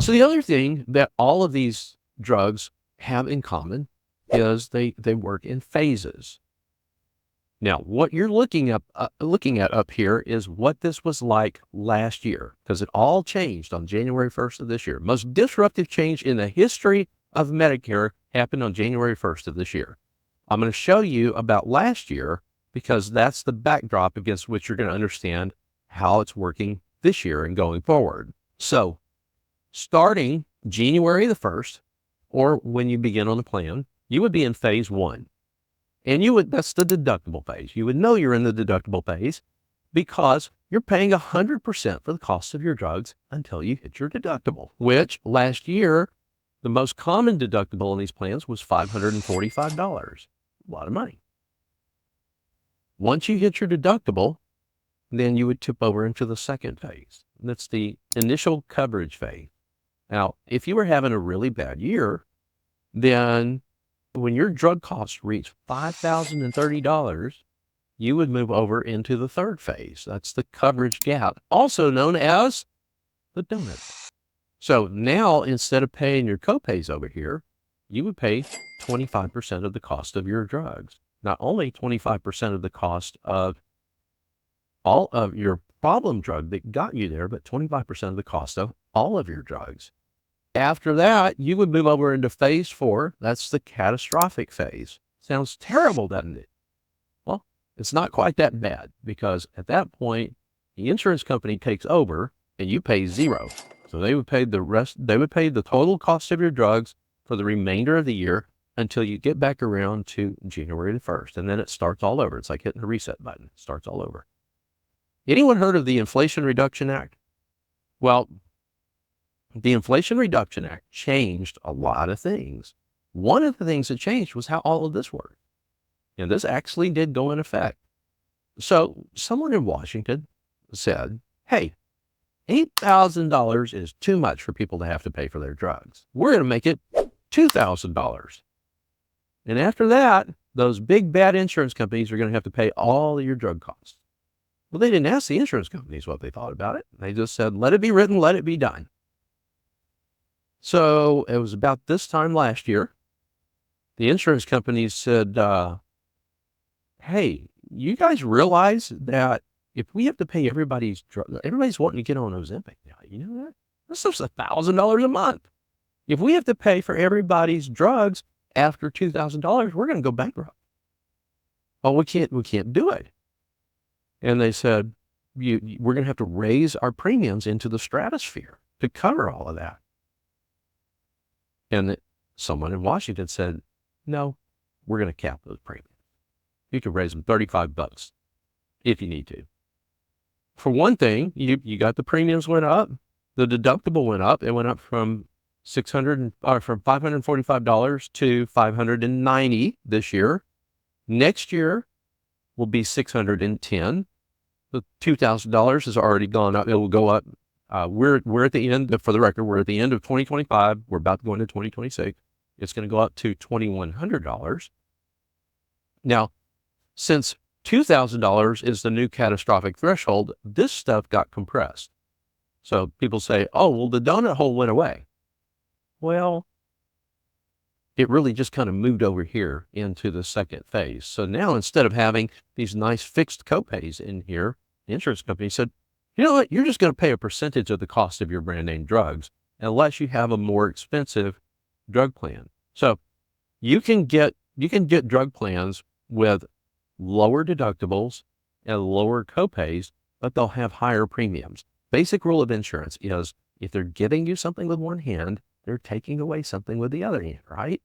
So the other thing that all of these drugs have in common is they work in phases. Now, what you're looking at up here is what this was like last year, because it all changed on January 1st of this year. Most disruptive change in the history of Medicare happened on January 1st of this year. I'm going to show you about last year because that's the backdrop against which you're going to understand how it's working this year and going forward. So starting January the 1st, or when you begin on the plan, you would be in phase 1. And that's the deductible phase. You would know you're in the deductible phase because you're paying 100% for the cost of your drugs until you hit your deductible, which last year, the most common deductible in these plans was $545. A lot of money. Once you hit your deductible, then you would tip over into the second phase. That's the initial coverage phase. Now, if you were having a really bad year, then when your drug costs reach $5,030, you would move over into the third phase. That's the coverage gap, also known as the donut. So now, instead of paying your copays over here, you would pay 25% of the cost of your drugs. Not only 25% of the cost of all of your problem drug that got you there, but 25% of the cost of all of your drugs. After that, you would move over into phase 4. That's the catastrophic phase. Sounds terrible, doesn't it? Well, it's not quite that bad because at that point, the insurance company takes over and you pay zero. So they would pay the total cost of your drugs for the remainder of the year until you get back around to January the 1st. And then it starts all over. It's like hitting the reset button. It starts all over. Anyone heard of the Inflation Reduction Act? Well, the Inflation Reduction Act changed a lot of things. One of the things that changed was how all of this worked. And this actually did go in effect. So someone in Washington said, hey, $8,000 is too much for people to have to pay for their drugs. We're going to make it $2,000. And after that, those big bad insurance companies are going to have to pay all of your drug costs. Well, they didn't ask the insurance companies what they thought about it. They just said, let it be written, let it be done. So it was about this time last year, the insurance companies said, hey, you guys realize that if we have to pay everybody's wanting to get on Ozempic now, you know that? This is $1,000 a month. If we have to pay for everybody's drugs after $2,000, we're going to go bankrupt. Oh, we can't do it. And they said, we're going to have to raise our premiums into the stratosphere to cover all of that. And someone in Washington said, no, we're going to cap those premiums. You can raise them $35 if you need to. For one thing, you got the premiums went up, the deductible went up. It went up from $545 to $590 this year. Next year will be $610. The $2,000 has already gone up. It will go up. We're at the end, for the record, we're at the end of 2025. We're about to go into 2026. It's going to go up to $2,100. Now, since $2,000 is the new catastrophic threshold, this stuff got compressed. So people say, oh, well, the donut hole went away. Well, it really just kind of moved over here into the second phase. So now instead of having these nice fixed copays in here, the insurance company said, you know what, you're just going to pay a percentage of the cost of your brand name drugs unless you have a more expensive drug plan. So you can get drug plans with lower deductibles and lower copays, but they'll have higher premiums. Basic rule of insurance is if they're giving you something with one hand, they're taking away something with the other hand, right?